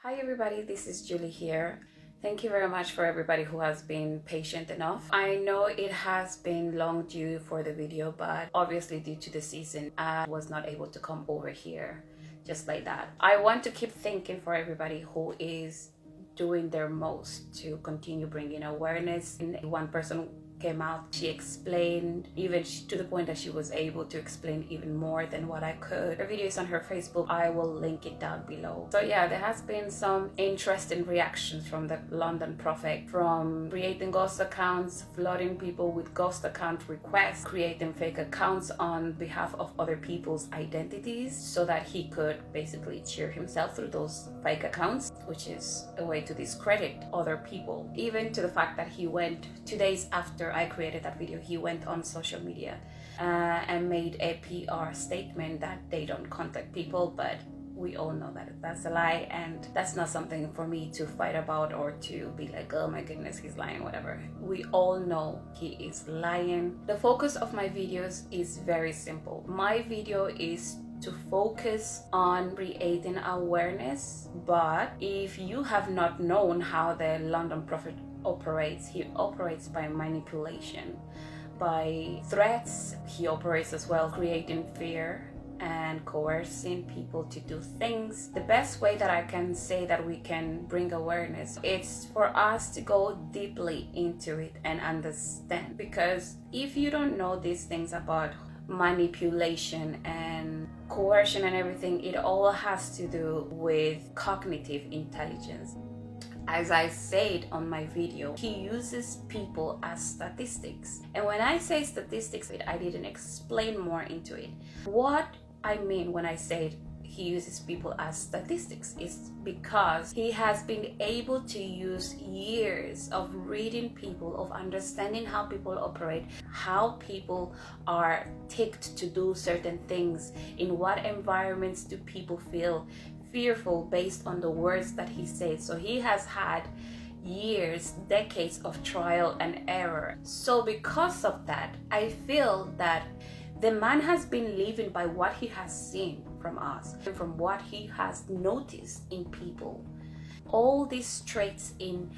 Hi everybody, this is Julie here. Thank you very much for everybody who has been patient enough. I know it has been long due for the video, but obviously due to the season, I was not able to come over here just like that. I want to keep thinking for everybody who is doing their most to continue bringing awareness. And one person came out, she explained to the point that she was able to explain even more than what I could. Her video is on her Facebook. I will link it down below. So yeah, there has been some interesting reactions from the London Prophet, from creating ghost accounts, flooding people with ghost account requests, creating fake accounts on behalf of other people's identities so that he could basically cheer himself through those fake accounts, which is a way to discredit other people. Even to the fact that he went 2 days after I created that video, he went on social media and made a PR statement that they don't contact people, but we all know that that's a lie, and that's not something for me to fight about or to be like, oh my goodness, he's lying, whatever. We all know he is lying. The focus of my videos is very simple. My video is to focus on creating awareness, but if you have not known how the London Prophet operates, he operates by manipulation, by threats. He operates as well, creating fear and coercing people to do things. The best way that I can say that we can bring awareness, it's for us to go deeply into it and understand, because if you don't know these things about manipulation and coercion and everything, it all has to do with cognitive intelligence. As I said on my video, he uses people as statistics. And when I say statistics, I didn't explain more into it. What I mean when I said he uses people as statistics is because he has been able to use years of reading people, of understanding how people operate, how people are ticked to do certain things, in what environments do people feel fearful based on the words that he says. So he has had years, decades of trial and error. So because of that, I feel that the man has been living by what he has seen from us and from what he has noticed in people. All these traits in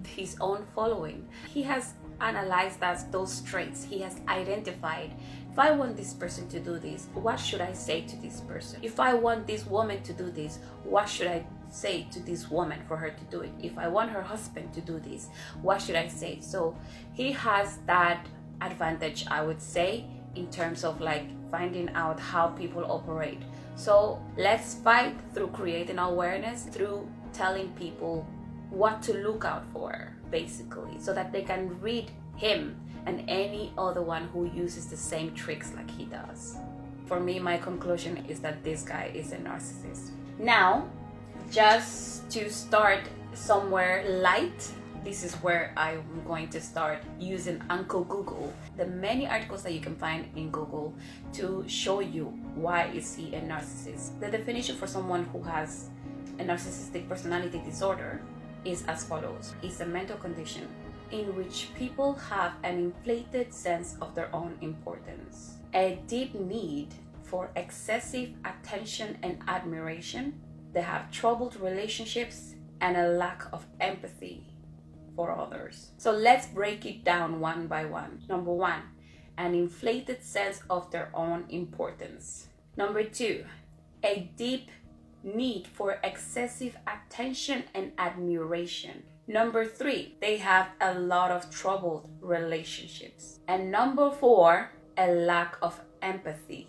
his own following, he has analyzed those traits. He has identified, if I want this person to do this, what should I say to this person? If I want this woman to do this, what should I say to this woman for her to do it? If I want her husband to do this, what should I say? So he has that advantage, I would say, in terms of like finding out how people operate. So let's fight through creating awareness, through telling people what to look out for, basically, so that they can read him and any other one who uses the same tricks like he does. For me, my conclusion is that this guy is a narcissist. Now, just to start somewhere light, this is where I'm going to start using Uncle Google, the many articles that you can find in Google to show you why is he a narcissist. The definition for someone who has a narcissistic personality disorder is as follows. It's a mental condition in which people have an inflated sense of their own importance, a deep need for excessive attention and admiration. They have troubled relationships and a lack of empathy for others. So let's break it down one by one. Number one, an inflated sense of their own importance. Number two, a deep need for excessive attention and admiration. Number three, they have a lot of troubled relationships. And number four, a lack of empathy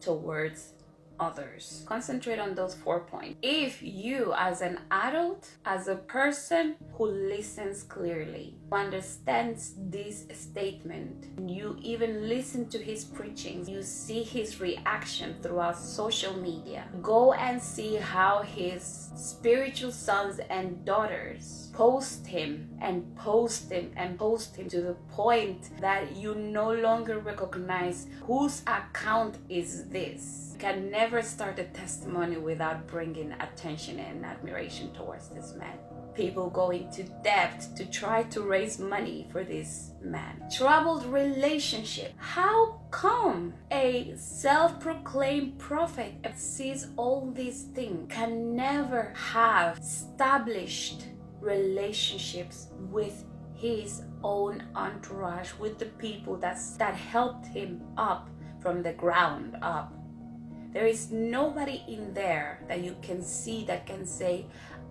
towards others. Concentrate on those 4 points. If you, as an adult, as a person who listens clearly, understands this statement, you even listen to his preachings, you see his reaction throughout social media, go and see how his spiritual sons and daughters post him and post him and post him to the point that you no longer recognize whose account is this. You can never start a testimony without bringing attention and admiration towards this man. People go into debt to try to raise money for this man. Troubled relationship. How come a self-proclaimed prophet sees all these things can never have established relationships with his own entourage, with the people that helped him up from the ground up? There is nobody in there that you can see that can say,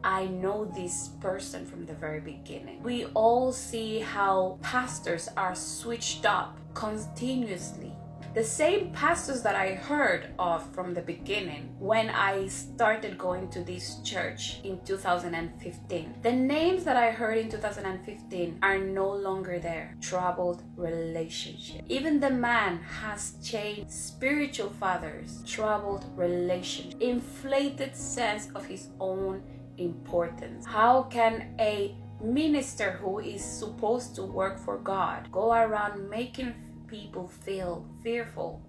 I know this person from the very beginning. We all see how pastors are switched up continuously. The same pastors that I heard of from the beginning when I started going to this church in 2015. The names that I heard in 2015 are no longer there. Troubled relationship. Even the man has changed. Spiritual fathers. Troubled relationship. Inflated sense of his own importance. How can a minister who is supposed to work for God go around making people feel fearful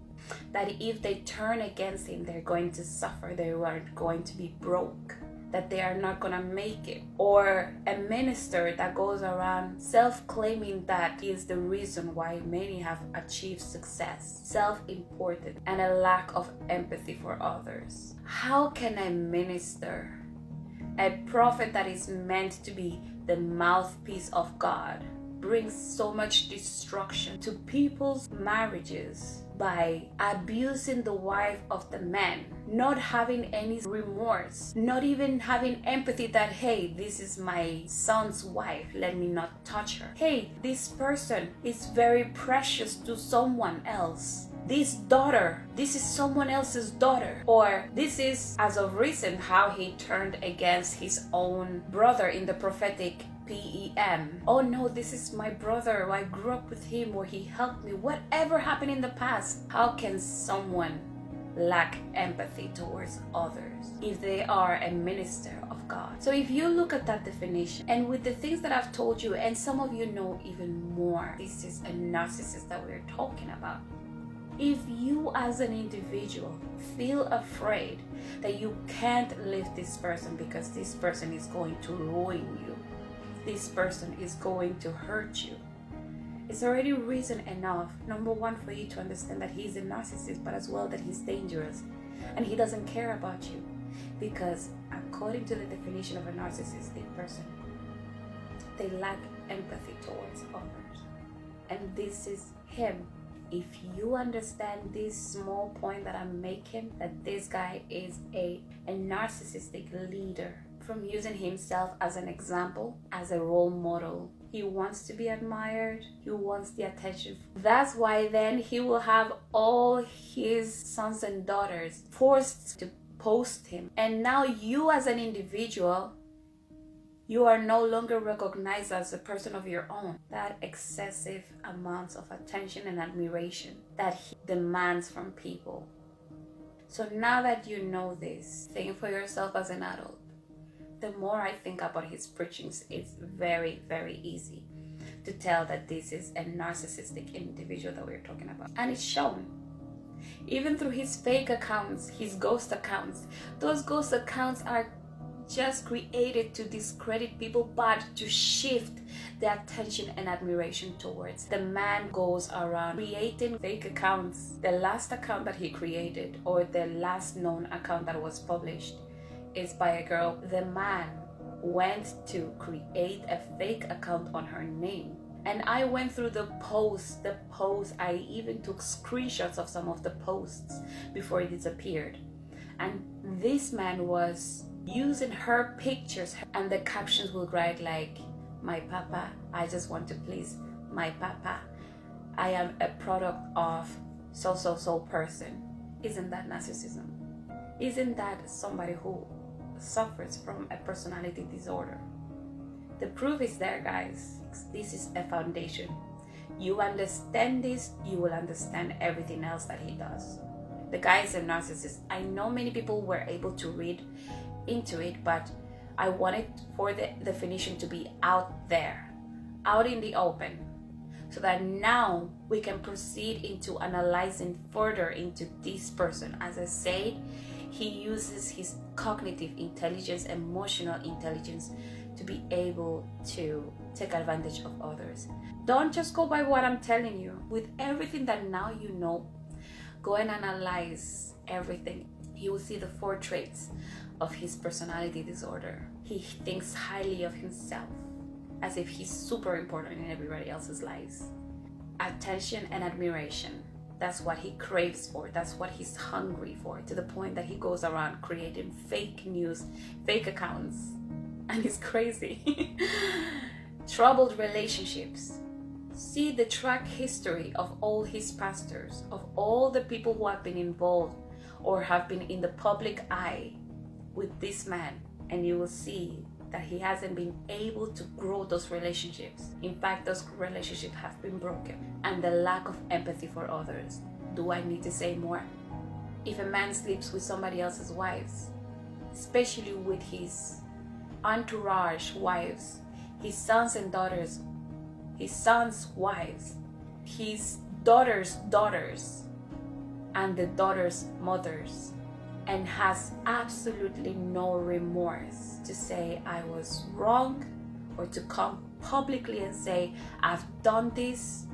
that if they turn against him they're going to suffer, they are going to be broke, that they are not going to make it? Or a minister that goes around self-claiming that he is the reason why many have achieved success, self-important, and a lack of empathy for others. How can a minister, a prophet that is meant to be the mouthpiece of God, brings so much destruction to people's marriages by abusing the wife of the man, not having any remorse, not even having empathy that, hey, this is my son's wife, let me not touch her. Hey, this person is very precious to someone else. This daughter, this is someone else's daughter. Or this is, as of recent, how he turned against his own brother in the prophetic PEM. Oh no, this is my brother. I grew up with him, or he helped me. Whatever happened in the past. How can someone lack empathy towards others if they are a minister of God? So if you look at that definition, and with the things that I've told you, and some of you know even more, this is a narcissist that we're talking about. If you as an individual feel afraid that you can't leave this person because this person is going to ruin you, this person is going to hurt you, it's already reason enough, number one, for you to understand that he's a narcissist, but as well that he's dangerous and he doesn't care about you. Because according to the definition of a narcissistic person, they lack empathy towards others. And this is him. If you understand this small point that I'm making, that this guy is a narcissistic leader, from using himself as an example, as a role model. He wants to be admired. He wants the attention. That's why then he will have all his sons and daughters forced to post him. And now you as an individual, you are no longer recognized as a person of your own. That excessive amounts of attention and admiration that he demands from people. So now that you know this, think for yourself as an adult. The more I think about his preachings, it's very, very easy to tell that this is a narcissistic individual that we're talking about. And it's shown. Even through his fake accounts, his ghost accounts. Those ghost accounts are just created to discredit people, but to shift the attention and admiration towards. The man goes around creating fake accounts. The last account that he created, or the last known account that was published, is by a girl. The man went to create a fake account on her name. And I went through the posts, I even took screenshots of some of the posts before it disappeared. And this man was using her pictures, and the captions will write like, my papa, I just want to please my papa. I am a product of so person. Isn't that narcissism? Isn't that somebody who suffers from a personality disorder? The proof is there, guys. This is a foundation. You understand this, you will understand everything else that he does. The guy is a narcissist. I know many people were able to read into it, but I wanted for the definition to be out there, out in the open, so that now we can proceed into analyzing further into this person. As I said, he uses his cognitive intelligence, emotional intelligence, to be able to take advantage of others. Don't just go by what I'm telling you. With everything that now you know, go and analyze everything. You will see the 4 traits of his personality disorder. He thinks highly of himself, as if he's super important in everybody else's lives. Attention and admiration. That's what he craves for. That's what he's hungry for, to the point that he goes around creating fake news, fake accounts, and he's crazy. Troubled relationships. See the track history of all his pastors, of all the people who have been involved or have been in the public eye with this man, and you will see that he hasn't been able to grow those relationships. In fact, those relationships have been broken. And the lack of empathy for others. Do I need to say more? If a man sleeps with somebody else's wives, especially with his entourage wives, his sons and daughters, his sons' wives, his daughters' daughters, and the daughters' mothers, and has absolutely no remorse to say I was wrong, or to come publicly and say I've done this,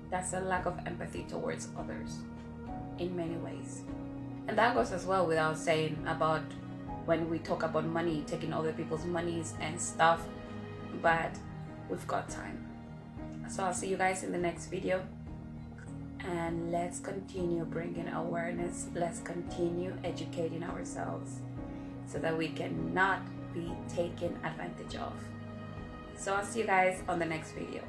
that's a lack of empathy towards others in many ways. And that goes as well without saying about when we talk about money, taking other people's monies and stuff, but we've got time. So I'll see you guys in the next video. And let's continue bringing awareness. Let's continue educating ourselves so that we cannot be taken advantage of. So I'll see you guys on the next video.